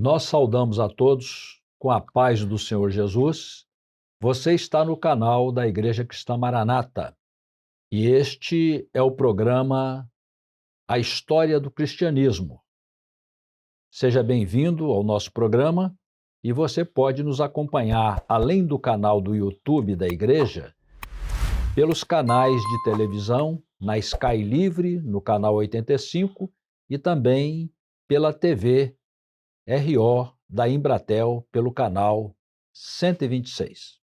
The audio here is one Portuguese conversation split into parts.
Nós saudamos a todos com a paz do Senhor Jesus. Você está no canal da Igreja Cristã Maranata e este é o programa A História do Cristianismo. Seja bem-vindo ao nosso programa e você pode nos acompanhar, além do canal do YouTube da Igreja, pelos canais de televisão, na Sky Livre, no canal 85 e também pela TV RO da Embratel pelo canal 126.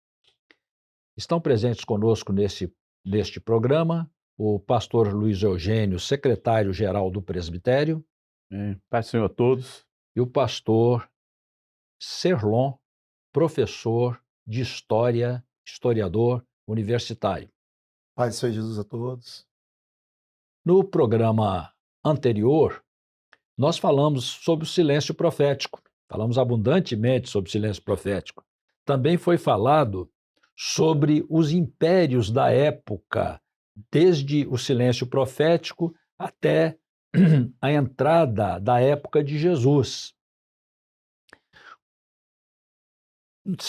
Estão presentes conosco neste programa o pastor Luiz Eugênio, secretário-geral do presbitério, Paz do Senhor a todos. e o pastor Serlon, professor de História, historiador universitário. Paz do Senhor Jesus a todos. No programa anterior, nós falamos sobre o silêncio profético, falamos abundantemente sobre o silêncio profético. Também foi falado sobre os impérios da época, desde o silêncio profético até a entrada da época de Jesus.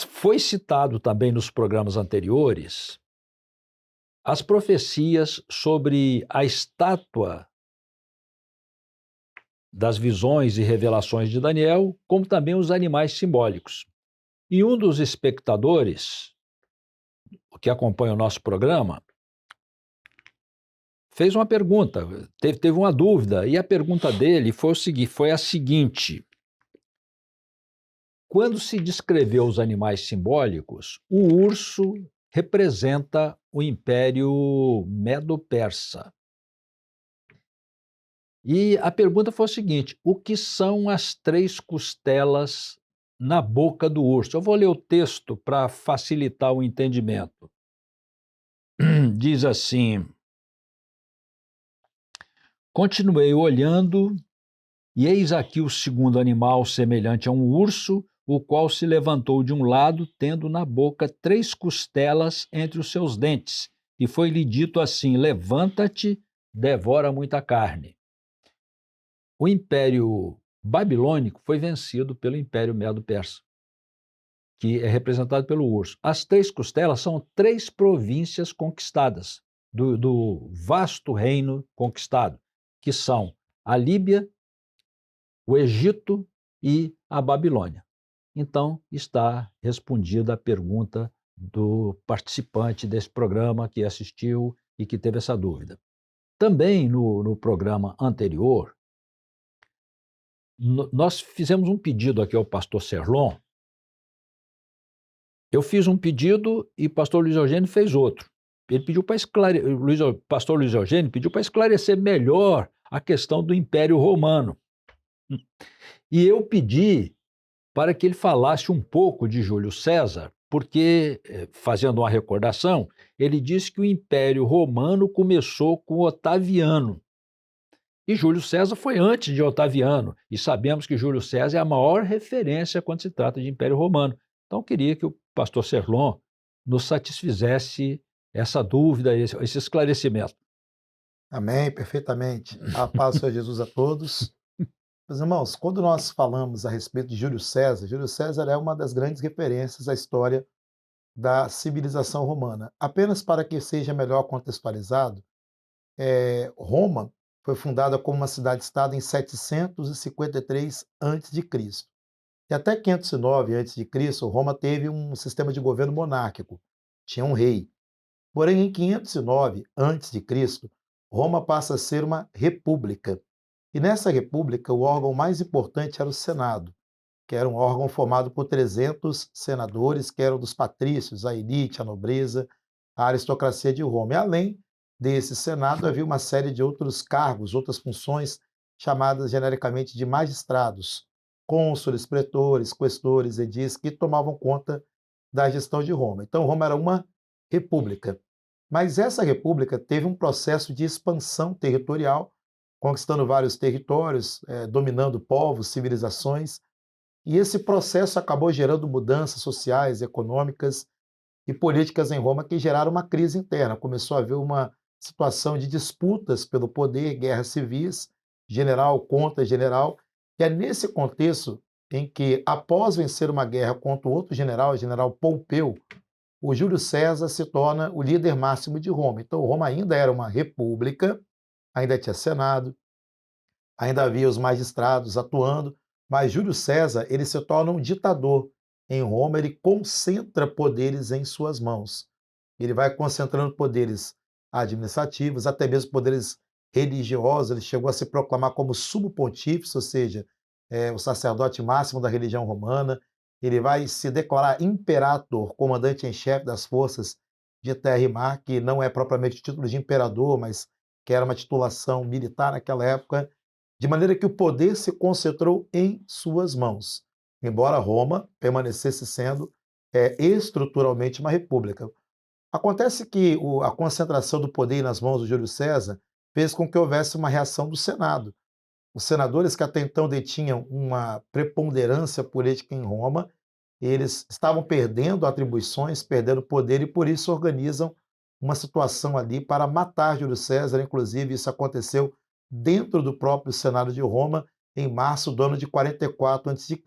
Foi citado também nos programas anteriores as profecias sobre a estátua das visões e revelações de Daniel, como também os animais simbólicos. E um dos espectadores que acompanha o nosso programa fez uma pergunta, teve uma dúvida, e a pergunta dele foi a seguinte: quando se descreveu os animais simbólicos, o urso representa o Império Medo-Persa. E a pergunta foi a seguinte: o que são as 3 costelas na boca do urso? Eu vou ler o texto para facilitar o entendimento. Diz assim: continuei olhando, e eis aqui o segundo animal semelhante a um urso, o qual se levantou de um lado, tendo na boca 3 costelas entre os seus dentes, e foi-lhe dito assim: levanta-te, devora muita carne. O Império Babilônico foi vencido pelo Império Medo-Persa, que é representado pelo urso. As 3 costelas são 3 províncias conquistadas do vasto reino conquistado, que são a Líbia, o Egito e a Babilônia. Então, está respondida a pergunta do participante desse programa que assistiu e que teve essa dúvida. Também no programa anterior, nós fizemos um pedido aqui ao pastor Serlon. Eu fiz um pedido e o pastor Luiz Eugênio fez outro. Ele pediu para pastor Luiz Eugênio pediu para esclarecer melhor a questão do Império Romano. E eu pedi para que ele falasse um pouco de Júlio César, porque, fazendo uma recordação, ele disse que o Império Romano começou com Otaviano. E Júlio César foi antes de Otaviano, e sabemos que Júlio César é a maior referência quando se trata de Império Romano. Então, eu queria que o pastor Serlon nos satisfizesse essa dúvida, esse esclarecimento. Amém, perfeitamente. A paz do Senhor Jesus a todos. Meus irmãos, quando nós falamos a respeito de Júlio César é uma das grandes referências à história da civilização romana. Apenas para que seja melhor contextualizado, Roma foi fundada como uma cidade-estado em 753 a.C. E até 509 a.C., Roma teve um sistema de governo monárquico, tinha um rei. Porém, em 509 a.C., Roma passa a ser uma república. E nessa república, o órgão mais importante era o Senado, que era um órgão formado por 300 senadores, que eram dos patrícios, a elite, a nobreza, a aristocracia de Roma. E além desse Senado, havia uma série de outros cargos, outras funções, chamadas genericamente de magistrados, cônsules, pretores, questores, edis, que tomavam conta da gestão de Roma. Então, Roma era uma república. Mas essa república teve um processo de expansão territorial, conquistando vários territórios, dominando povos, civilizações, e esse processo acabou gerando mudanças sociais, econômicas e políticas em Roma que geraram uma crise interna. Começou a haver uma situação de disputas pelo poder, guerras civis, general contra general, e é nesse contexto em que, após vencer uma guerra contra outro general, o general Pompeu, o Júlio César se torna o líder máximo de Roma. Então, Roma ainda era uma república, ainda tinha Senado, ainda havia os magistrados atuando, mas Júlio César ele se torna um ditador. Em Roma, ele concentra poderes em suas mãos. Ele vai concentrando poderes administrativos, até mesmo poderes religiosos. Ele chegou a se proclamar como sumo pontífice, ou seja, o sacerdote máximo da religião romana. Ele vai se declarar imperator, comandante em chefe das forças de terra e mar, que não é propriamente o título de imperador, mas que era uma titulação militar naquela época, de maneira que o poder se concentrou em suas mãos, embora Roma permanecesse sendo estruturalmente uma república. Acontece que a concentração do poder nas mãos do Júlio César fez com que houvesse uma reação do Senado. Os senadores que até então detinham uma preponderância política em Roma, eles estavam perdendo atribuições, perdendo poder e por isso organizam uma situação ali para matar Júlio César. Inclusive, isso aconteceu dentro do próprio Senado de Roma, em março do ano de 44 a.C.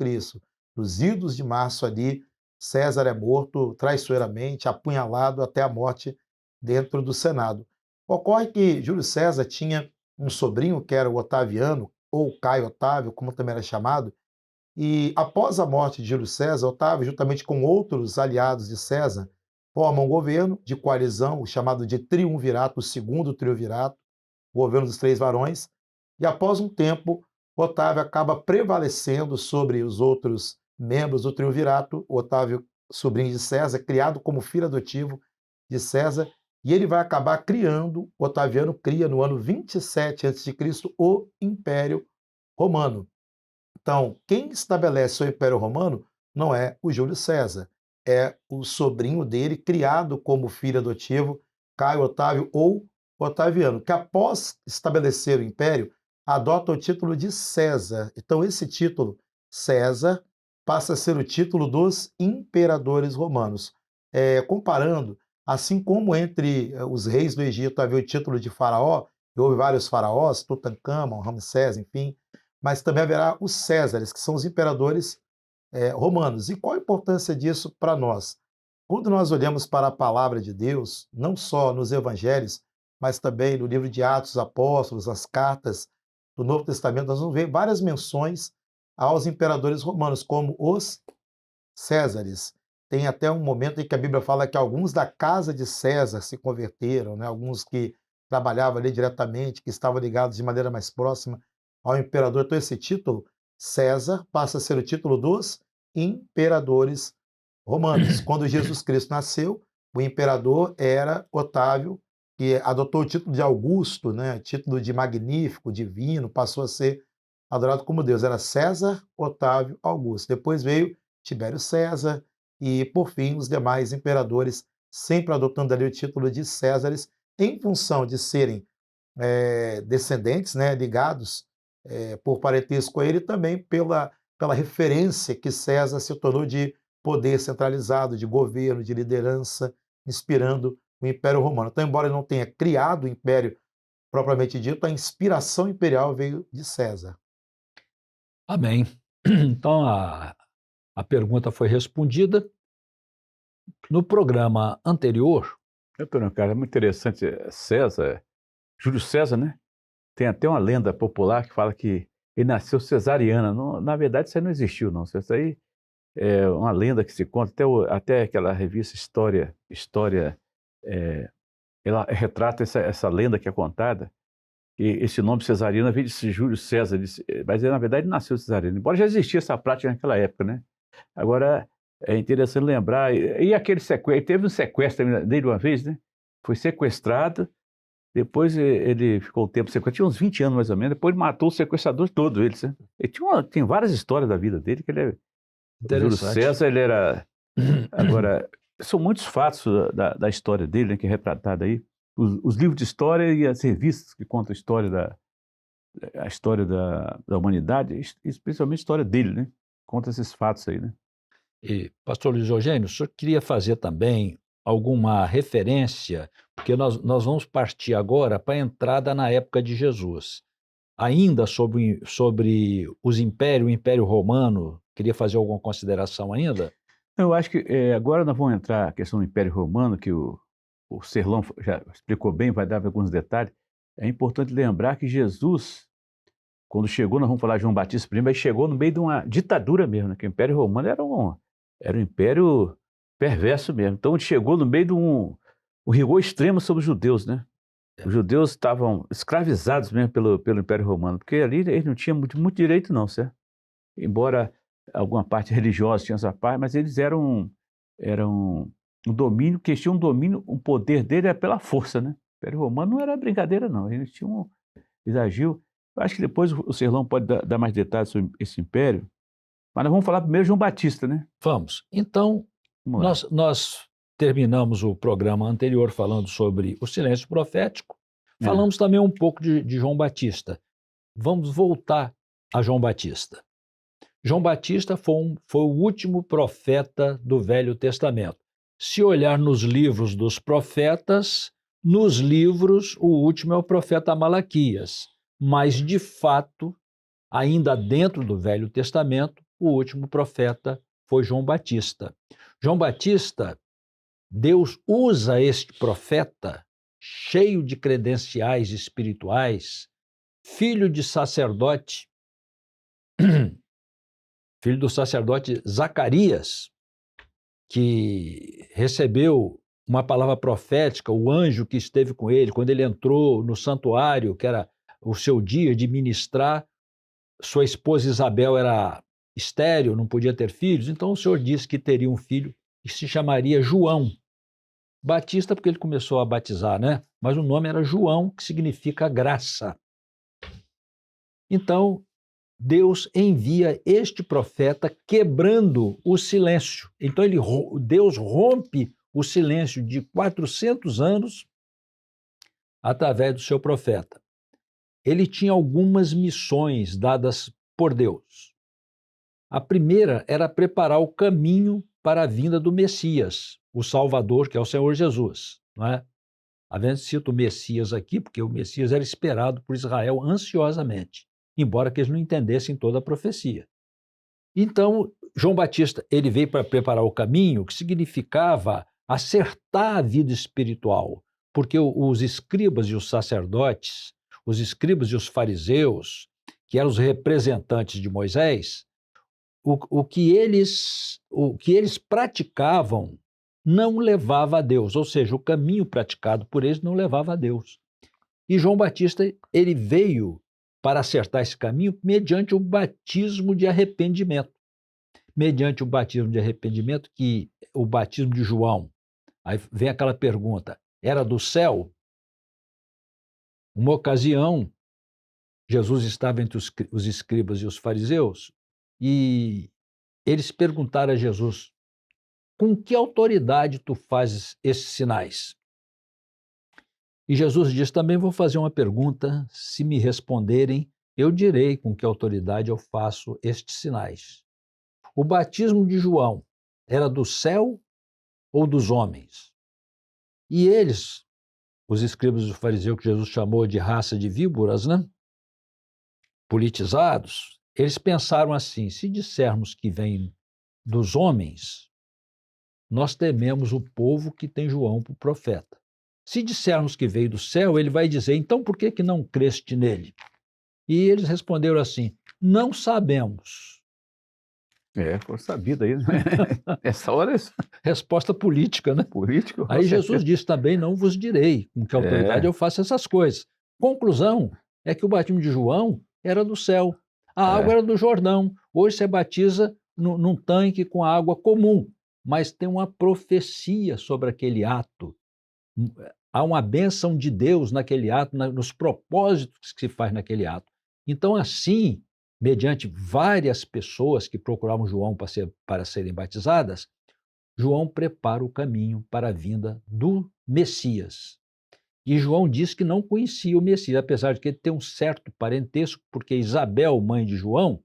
Nos idos de março ali, César é morto traiçoeiramente, apunhalado até a morte dentro do Senado. Ocorre que Júlio César tinha um sobrinho que era o Otaviano, ou Caio Otávio, como também era chamado, e após a morte de Júlio César, Otávio, juntamente com outros aliados de César, formam um governo de coalizão, chamado de Triunvirato, o segundo Triunvirato, o governo dos três varões, e após um tempo, Otávio acaba prevalecendo sobre os outros membros do Triunvirato, Otávio, sobrinho de César, criado como filho adotivo de César, e ele vai acabar criando, Otaviano cria no ano 27 a.C., o Império Romano. Então, quem estabelece o Império Romano não é o Júlio César, é o sobrinho dele, criado como filho adotivo, Caio Otávio ou Otaviano, que após estabelecer o Império, adota o título de César. Então, esse título, César, passa a ser o título dos imperadores romanos. Comparando, assim como entre os reis do Egito havia o título de faraó, e houve vários faraós, Tutancâmon, Ramsés, enfim, mas também haverá os Césares, que são os imperadores romanos. E qual a importância disso para nós? Quando nós olhamos para a palavra de Deus, não só nos evangelhos, mas também no livro de Atos dos Apóstolos, as cartas do Novo Testamento, nós vamos ver várias menções aos imperadores romanos, como os Césares. Tem até um momento em que a Bíblia fala que alguns da casa de César se converteram, né? Alguns que trabalhavam ali diretamente, que estavam ligados de maneira mais próxima ao imperador. Então, esse título, César, passa a ser o título dos imperadores romanos. Quando Jesus Cristo nasceu, o imperador era Otávio, que adotou o título de Augusto, né? Título de magnífico, divino, passou a ser adorado como Deus. Era César, Otávio, Augusto. Depois veio Tibério César e, por fim, os demais imperadores, sempre adotando ali o título de Césares, em função de serem descendentes, né, ligados por parentesco a ele, também pela referência que César se tornou de poder centralizado, de governo, de liderança, inspirando o Império Romano. Então, embora ele não tenha criado o Império propriamente dito, a inspiração imperial veio de César. Amém. Então, a pergunta foi respondida. No programa anterior, Cara, é muito interessante. César, Júlio César, né? Tem até uma lenda popular que fala que ele nasceu cesariana. Não, na verdade, isso aí não existiu, não. Isso aí é uma lenda que se conta. Até aquela revista História, ela retrata essa lenda que é contada. E esse nome cesariana veio de Júlio César, mas na verdade nasceu cesariano. Embora já existia essa prática naquela época, né? Agora, é interessante lembrar, e aquele sequestro, teve um sequestro dele uma vez, né? Foi sequestrado, depois ele ficou um tempo sequestrado, tinha uns 20 anos mais ou menos, depois ele matou os sequestradores todos eles, né? Tem várias histórias da vida dele, que ele o Júlio César, ele era... Agora, são muitos fatos da história dele, né, que é retratada aí. Os livros de história e as revistas que contam a história da humanidade, especialmente a história dele, né? Conta esses fatos aí, né? e, pastor Luiz Eugênio, o senhor queria fazer também alguma referência, porque nós vamos partir agora para a entrada na época de Jesus. Ainda sobre o Império Romano, Queria fazer alguma consideração ainda? Eu acho que agora nós vamos entrar na questão do Império Romano, que o Serlão já explicou bem, vai dar alguns detalhes. É importante lembrar que Jesus, quando chegou, nós vamos falar de João Batista primeiro, mas chegou no meio de uma ditadura mesmo, né? Que o Império Romano era um império perverso mesmo. Então ele chegou no meio de um rigor extremo sobre os judeus, né? Os judeus estavam escravizados mesmo pelo Império Romano, porque ali eles não tinham muito direito não, certo? Embora alguma parte religiosa tinha essa parte, mas eles eram um domínio, que eles tinham um domínio, o poder dele era pela força, né? O Império Romano não era brincadeira não, eles agiam. Eu acho que depois o Serlão pode dar mais detalhes sobre esse império, mas nós vamos falar primeiro de João Batista, né? Vamos. Então, Vamos lá. nós terminamos o programa anterior falando sobre o silêncio profético, falamos também um pouco de João Batista. Vamos voltar a João Batista. João Batista foi o último profeta do Velho Testamento. Se olhar nos livros dos profetas, nos livros, o último é o profeta Malaquias. Mas, de fato, ainda dentro do Velho Testamento, o último profeta foi João Batista. João Batista, Deus usa este profeta, cheio de credenciais espirituais, filho de sacerdote, filho do sacerdote Zacarias, que recebeu uma palavra profética, o anjo que esteve com ele, quando ele entrou no santuário, que era o seu dia de ministrar, sua esposa Isabel era estéril, não podia ter filhos, então o Senhor disse que teria um filho que se chamaria João. Batista, porque ele começou a batizar, né? Mas o nome era João, que significa graça. Então, Deus envia este profeta quebrando o silêncio. Então, Deus rompe o silêncio de 400 anos através do seu profeta. Ele tinha algumas missões dadas por Deus. A primeira era preparar o caminho para a vinda do Messias, o Salvador, que é o Senhor Jesus. Não é? A gente cita o Messias aqui, porque o Messias era esperado por Israel ansiosamente, embora que eles não entendessem toda a profecia. Então, João Batista, ele veio para preparar o caminho, que significava acertar a vida espiritual, porque os escribas e os sacerdotes, os escribas e os fariseus, que eram os representantes de Moisés, o que eles praticavam não levava a Deus, ou seja, o caminho praticado por eles não levava a Deus. E João Batista, ele veio para acertar esse caminho mediante o batismo de arrependimento. Mediante o batismo de arrependimento, que o batismo de João, aí vem aquela pergunta, era do céu? Uma ocasião, Jesus estava entre os escribas e os fariseus, e eles perguntaram a Jesus, com que autoridade tu fazes esses sinais? E Jesus diz, também vou fazer uma pergunta, se me responderem, eu direi com que autoridade eu faço estes sinais. O batismo de João era do céu ou dos homens? E eles, os escribas e os fariseus, que Jesus chamou de raça de víboras, né? Politizados, eles pensaram assim, se dissermos que vem dos homens, nós tememos o povo que tem João por profeta. Se dissermos que veio do céu, ele vai dizer, então por que não creste nele? E eles responderam assim, não sabemos. Foi sabido aí, né? Essa hora é Resposta política, né? político. Aí Jesus disse também, não vos direi com que autoridade eu faço essas coisas. Conclusão é que o batismo de João era do céu. A água era do Jordão. Hoje você batiza num tanque com água comum, mas tem uma profecia sobre aquele ato. Há uma bênção de Deus naquele ato, nos propósitos que se faz naquele ato. Então, assim, mediante várias pessoas que procuravam João para serem batizadas, João prepara o caminho para a vinda do Messias. E João diz que não conhecia o Messias, apesar de que ele tem um certo parentesco, porque Isabel, mãe de João,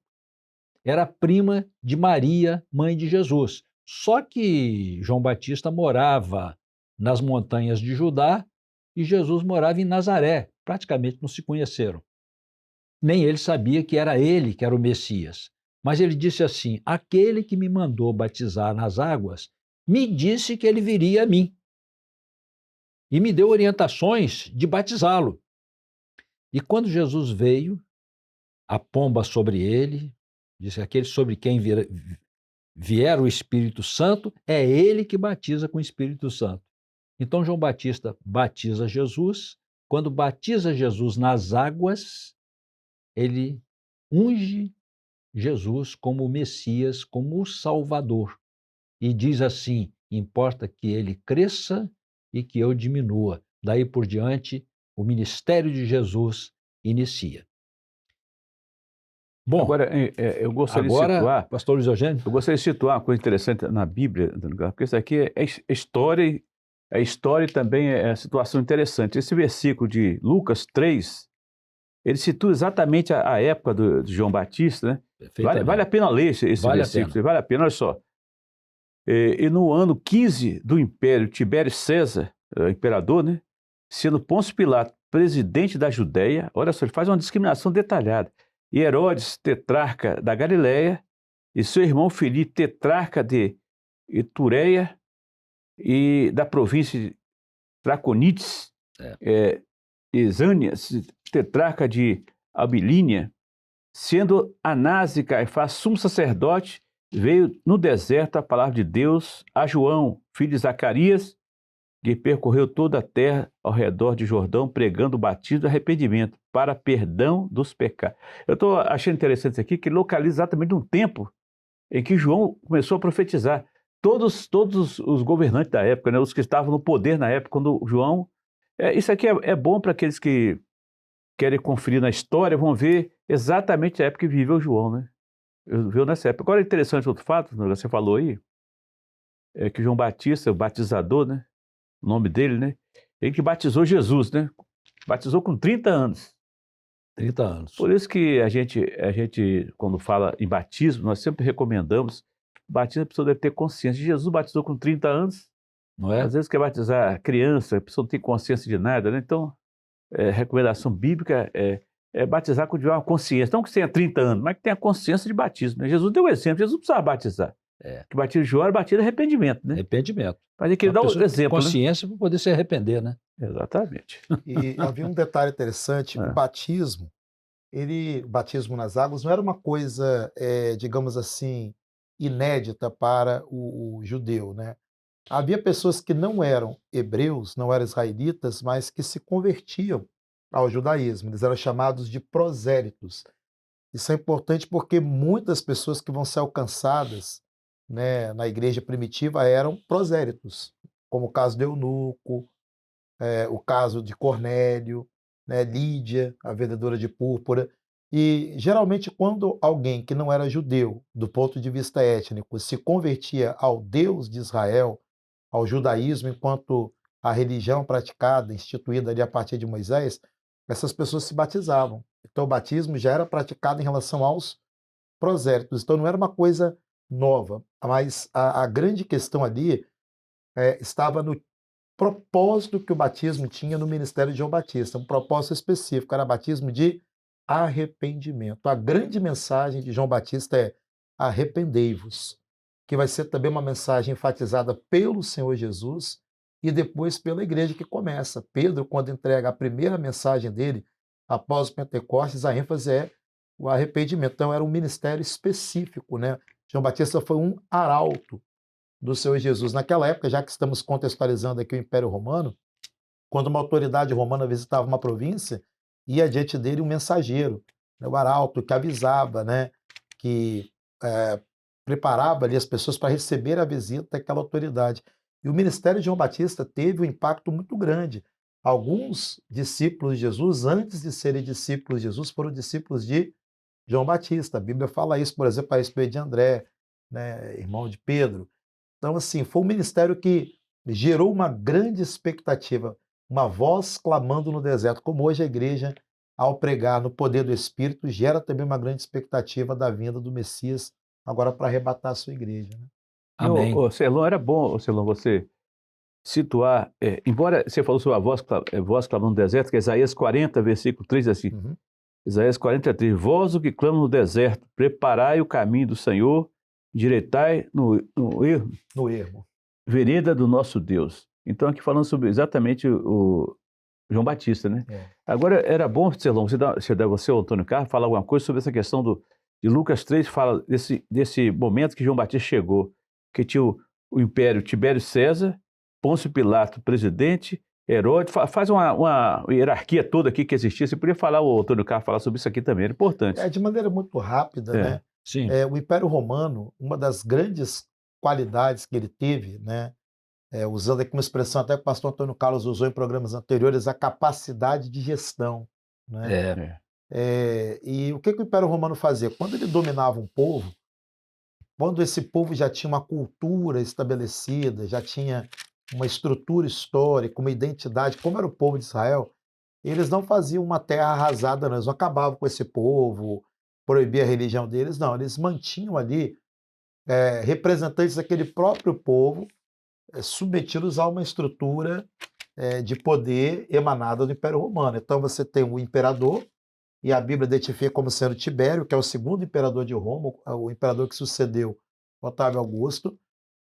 era prima de Maria, mãe de Jesus. Só que João Batista morava nas montanhas de Judá e Jesus morava em Nazaré. Praticamente não se conheceram. Nem ele sabia que era o Messias. Mas ele disse assim: aquele que me mandou batizar nas águas me disse que ele viria a mim e me deu orientações de batizá-lo. E quando Jesus veio, a pomba sobre ele, disse: aquele sobre quem vier o Espírito Santo, é ele que batiza com o Espírito Santo. Então João Batista batiza Jesus. Quando batiza Jesus nas águas, ele unge Jesus como o Messias, como o Salvador. E diz assim: importa que ele cresça e que eu diminua. Daí por diante, o ministério de Jesus inicia. Bom, Agora, eu gostaria de agora, situar, pastor Luiz Eugênio, eu gostaria de situar uma coisa interessante na Bíblia, porque isso aqui é história, e também é situação interessante. Esse versículo de Lucas 3, ele situa exatamente a época de João Batista, né? Vale a pena ler esse Vale a versículo, pena. vale a pena, olha só. E no ano 15 do Império, Tibério César, imperador, né? Sendo Pôncio Pilato presidente da Judéia, olha só, ele faz uma discriminação detalhada. E Herodes, tetrarca da Galileia, e seu irmão Filipe, tetrarca de Itureia e da província de Traconites, Esânias, tetrarca de Abilinia, sendo Anás e Caifás sumo sacerdote, veio no deserto a palavra de Deus a João, filho de Zacarias, que percorreu toda a terra ao redor de Jordão, pregando o batismo de arrependimento para perdão dos pecados. Eu estou achando interessante isso aqui, que localiza exatamente um tempo em que João começou a profetizar. Todos os governantes da época, né, os que estavam no poder na época, quando João... isso aqui é bom para aqueles que querem conferir na história, vão ver exatamente a época que viveu João, né? Viveu nessa época. Agora, interessante outro fato, você falou aí, é que João Batista, o batizador, né? O nome dele, né? Ele que batizou Jesus, né? Batizou com 30 anos. 30 anos. Por isso que a gente, quando fala em batismo, nós sempre recomendamos, batismo a pessoa deve ter consciência. Jesus batizou com 30 anos, Não é? às vezes quer batizar criança, a pessoa não tem consciência de nada, né? Então, recomendação bíblica é batizar quando tiver uma consciência, não que tenha 30 anos, mas que tenha consciência de batismo, né? Jesus deu o exemplo, Jesus não precisava batizar. Que batismo de João era batismo de arrependimento, né? Arrependimento. Mas ele queria dar o exemplo, consciência, para poder se arrepender, né? Exatamente. E havia um detalhe interessante, o batismo, o batismo nas águas não era uma coisa, digamos assim, inédita para o judeu, né? Havia pessoas que não eram hebreus, não eram israelitas, mas que se convertiam ao judaísmo. Eles eram chamados de prosélitos. Isso é importante porque muitas pessoas que vão ser alcançadas, né, na igreja primitiva eram prosélitos, como o caso de Eunuco, o caso de Cornélio, né, Lídia, a vendedora de púrpura. E geralmente quando alguém que não era judeu, do ponto de vista étnico, se convertia ao Deus de Israel, ao judaísmo enquanto a religião praticada, instituída ali a partir de Moisés, essas pessoas se batizavam. Então o batismo já era praticado em relação aos prosélitos. Então não era uma coisa nova, mas a grande questão ali estava no propósito que o batismo tinha no ministério de João Batista, um propósito específico, era batismo de arrependimento. A grande mensagem de João Batista é: arrependei-vos, que vai ser também uma mensagem enfatizada pelo Senhor Jesus e depois pela igreja que começa. Pedro, quando entrega a primeira mensagem dele, após o Pentecostes, a ênfase é o arrependimento. Então era um ministério específico, né? João Batista foi um arauto do Senhor Jesus. Naquela época, já que estamos contextualizando aqui o Império Romano, quando uma autoridade romana visitava uma província, ia diante dele um mensageiro, né, o arauto, que avisava, né, que preparava ali as pessoas para receber a visita daquela autoridade. E o ministério de João Batista teve um impacto muito grande. Alguns discípulos de Jesus, antes de serem discípulos de Jesus, foram discípulos de João Batista. A Bíblia fala isso, por exemplo, a respeito de André, né, irmão de Pedro. Então, assim, foi um ministério que gerou uma grande expectativa, uma voz clamando no deserto, como hoje a igreja, ao pregar no poder do Espírito, gera também uma grande expectativa da vinda do Messias, agora para arrebatar a sua igreja. Né? Amém. Celon, era bom, Celon, você situar, embora você falou sobre a voz clamando no deserto, que é Isaías 40, versículo 3, assim, Isaías 43, vós o que clama no deserto, preparai o caminho do Senhor, endireitai No ermo. vereda do nosso Deus. Então, aqui falando sobre exatamente o João Batista, né? É. Agora, era bom, Celão, você, o Antônio Carlos, falar alguma coisa sobre essa questão de Lucas 3, fala desse momento que João Batista chegou, que tinha o império Tibério César, Pôncio Pilato, presidente, Herodes, faz uma hierarquia toda aqui que existia. Você podia falar, o Antônio Carlos, falar sobre isso aqui também, era importante. De maneira muito rápida, É. né? Sim. O Império Romano, uma das grandes qualidades que ele teve, né? Usando aqui uma expressão até que o pastor Antônio Carlos usou em programas anteriores, a capacidade de gestão, né? E o que o Império Romano fazia? Quando ele dominava um povo, quando esse povo já tinha uma cultura estabelecida, já tinha uma estrutura histórica, uma identidade, como era o povo de Israel, eles não faziam uma terra arrasada, não. Eles não acabavam com esse povo, proibia a religião deles, não. Eles mantinham ali representantes daquele próprio povo, submetidos a uma estrutura de poder emanada do Império Romano. Então você tem o imperador, e a Bíblia identifica como sendo Tibério, que é o segundo imperador de Roma, o imperador que sucedeu Otávio Augusto,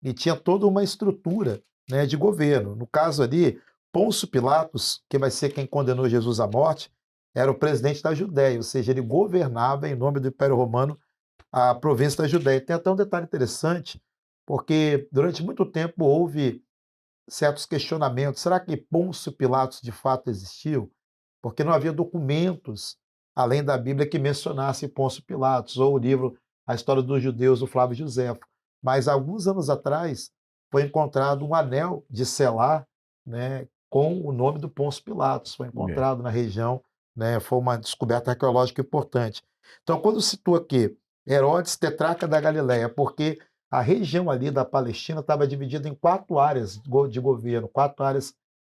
e tinha toda uma estrutura, né, de governo. No caso ali, Pôncio Pilatos, que vai ser quem condenou Jesus à morte, era o presidente da Judéia, ou seja, ele governava em nome do Império Romano a província da Judéia. Tem até um detalhe interessante, porque durante muito tempo houve certos questionamentos. Será que Pôncio Pilatos de fato existiu? Porque não havia documentos, além da Bíblia, que mencionasse Pôncio Pilatos, ou o livro A História dos Judeus, do Flávio Josefo. Mas, alguns anos atrás, foi encontrado um anel de selar, né, com o nome do Pôncio Pilatos. Foi encontrado na região, né, foi uma descoberta arqueológica importante. Então, quando situa aqui Herodes, tetrarca da Galileia, porque a região ali da Palestina estava dividida em 4 áreas de governo, 4 áreas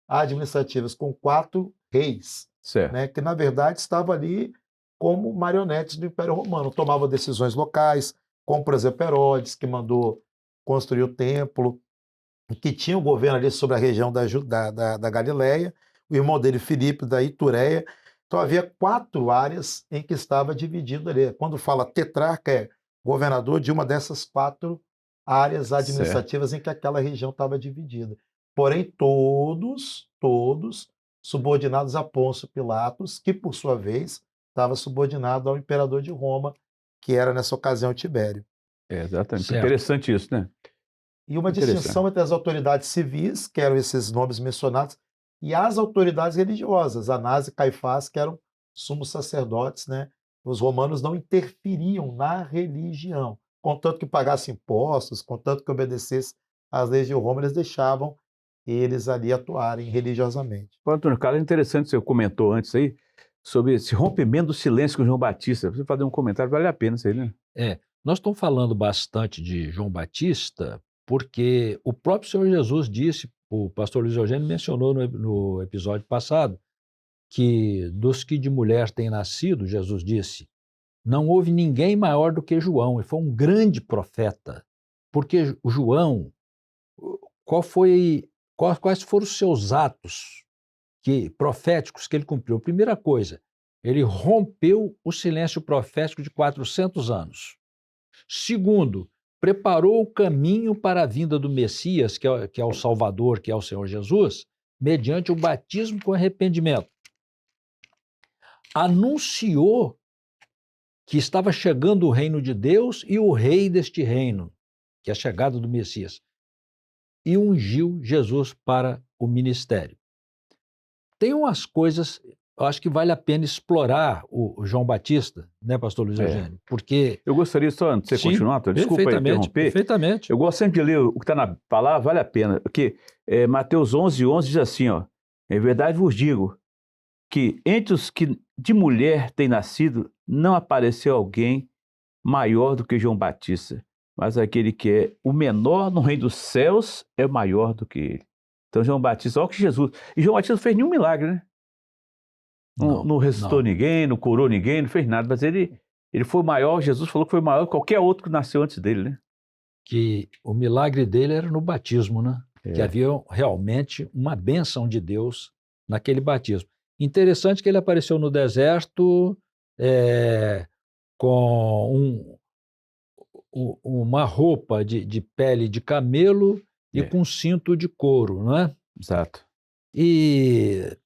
administrativas, com 4 reis, né, que, na verdade, estavam ali como marionetes do Império Romano. Tomavam decisões locais, como, por exemplo, Herodes, que mandou construir o templo, que tinha o governo ali sobre a região da Galileia, o irmão dele, Filipe, da Itureia. Então, havia 4 áreas em que estava dividido ali. Quando fala tetrarca, é governador de uma dessas 4 áreas administrativas em que aquela região estava dividida. Porém, todos subordinados a Pôncio Pilatos, que, por sua vez, estava subordinado ao imperador de Roma, que era, nessa ocasião, Tibério. Exatamente. Certo. Interessante isso, né? E uma distinção entre as autoridades civis, que eram esses nomes mencionados, e as autoridades religiosas, Anás e Caifás, que eram sumos sacerdotes, né? Os romanos não interferiam na religião, contanto que pagassem impostos, contanto que obedecessem às leis de Roma, eles deixavam eles ali atuarem religiosamente. Antônio Carlos, é interessante, você comentou antes aí, sobre esse rompimento do silêncio com João Batista. Você fazer um comentário, vale a pena isso aí, né? Nós estamos falando bastante de João Batista porque o próprio Senhor Jesus disse, o pastor Luiz Eugênio mencionou no episódio passado, que dos que de mulher têm nascido, Jesus disse, não houve ninguém maior do que João, e foi um grande profeta, porque o João, quais foram os seus atos proféticos que ele cumpriu? Primeira coisa, ele rompeu o silêncio profético de 400 anos. Segundo, preparou o caminho para a vinda do Messias, que é o Salvador, que é o Senhor Jesus, mediante o batismo com arrependimento. Anunciou que estava chegando o reino de Deus e o rei deste reino, que é a chegada do Messias, e ungiu Jesus para o ministério. Tem umas coisas, eu acho que vale a pena explorar o João Batista, né, pastor Luiz Eugênio? Porque... Eu gostaria só, antes de você continuar, desculpa aí interromper. Perfeitamente. Eu gosto sempre de ler o que está na palavra, vale a pena, porque Mateus 11:11 diz assim, ó, em verdade vos digo, que entre os que de mulher têm nascido, não apareceu alguém maior do que João Batista, mas aquele que é o menor no reino dos céus é maior do que ele. Então João Batista, olha que Jesus... E João Batista não fez nenhum milagre, né? Não ressuscitou ninguém, não curou ninguém, não fez nada, mas ele foi maior, Jesus falou que foi maior que qualquer outro que nasceu antes dele, né? Que o milagre dele era no batismo, né? Que havia realmente uma bênção de Deus naquele batismo. Interessante que ele apareceu no deserto com uma roupa de pele de camelo e É. com cinto de couro, não é? Exato. E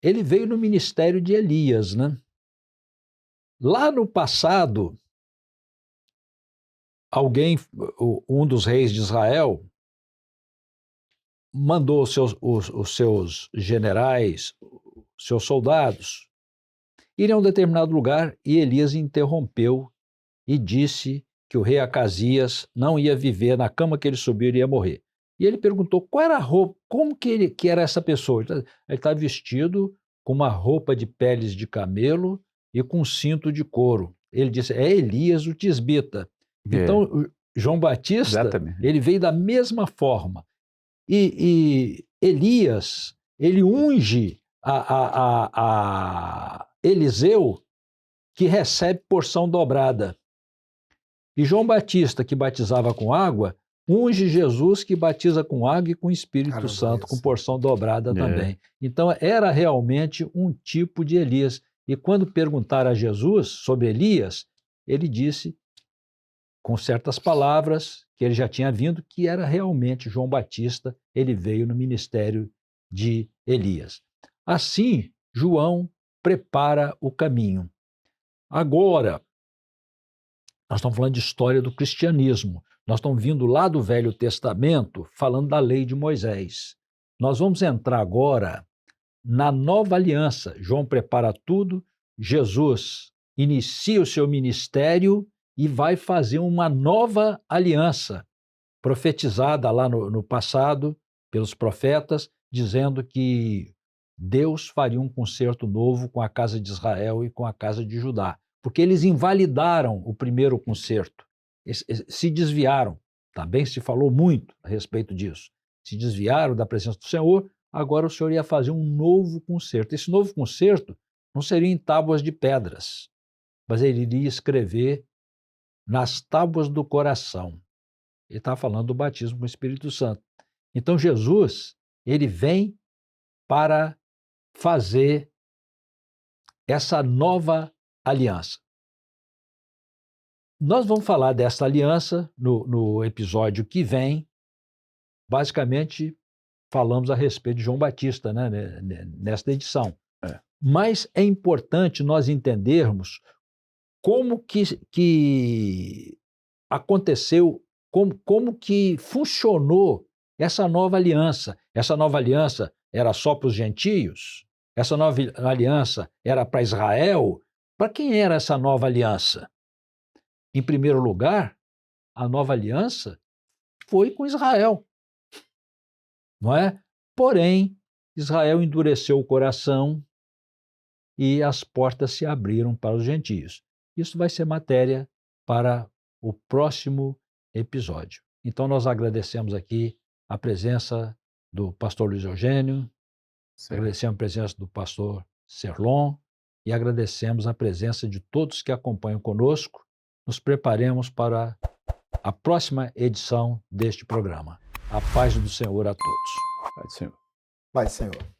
ele veio no ministério de Elias, né? Lá no passado, um dos reis de Israel, mandou os seus generais, seus soldados, irem a um determinado lugar e Elias interrompeu e disse que o rei Acasias não ia viver na cama que ele subiu, iria morrer. E ele perguntou qual era a roupa, como que era essa pessoa. Ele está vestido com uma roupa de peles de camelo e com um cinto de couro. Ele disse, é Elias o Tisbita. Então, João Batista, Exatamente. ele veio da mesma forma. E Elias, ele unge a Eliseu, que recebe porção dobrada. E João Batista, que batizava com água, unge Jesus, que batiza com água e com Espírito Santo, com porção dobrada também. Então, era realmente um tipo de Elias. E quando perguntaram a Jesus sobre Elias, ele disse, com certas palavras, que ele já tinha vindo, que era realmente João Batista, ele veio no ministério de Elias. Assim, João prepara o caminho. Agora, nós estamos falando de história do cristianismo. Nós estamos vindo lá do Velho Testamento, falando da lei de Moisés. Nós vamos entrar agora na nova aliança. João prepara tudo, Jesus inicia o seu ministério e vai fazer uma nova aliança, profetizada lá no passado pelos profetas, dizendo que Deus faria um concerto novo com a casa de Israel e com a casa de Judá, porque eles invalidaram o primeiro concerto, se desviaram, também se falou muito a respeito disso, se desviaram da presença do Senhor, agora o Senhor ia fazer um novo concerto. Esse novo concerto não seria em tábuas de pedras, mas ele iria escrever nas tábuas do coração. Ele está falando do batismo com o Espírito Santo. Então Jesus, ele vem para fazer essa nova aliança. Nós vamos falar dessa aliança no episódio que vem. Basicamente, falamos a respeito de João Batista, né, nesta edição. Mas é importante nós entendermos como que aconteceu, como que funcionou essa nova aliança. Essa nova aliança era só para os gentios? Essa nova aliança era para Israel? Para quem era essa nova aliança? Em primeiro lugar, a nova aliança foi com Israel, não é? Porém, Israel endureceu o coração e as portas se abriram para os gentios. Isso vai ser matéria para o próximo episódio. Então, nós agradecemos aqui a presença do pastor Luiz Eugênio, agradecemos a presença do pastor Serlon e agradecemos a presença de todos que acompanham conosco. Nos preparemos para a próxima edição deste programa. A paz do Senhor a todos. Pai do Senhor. Pai, Senhor.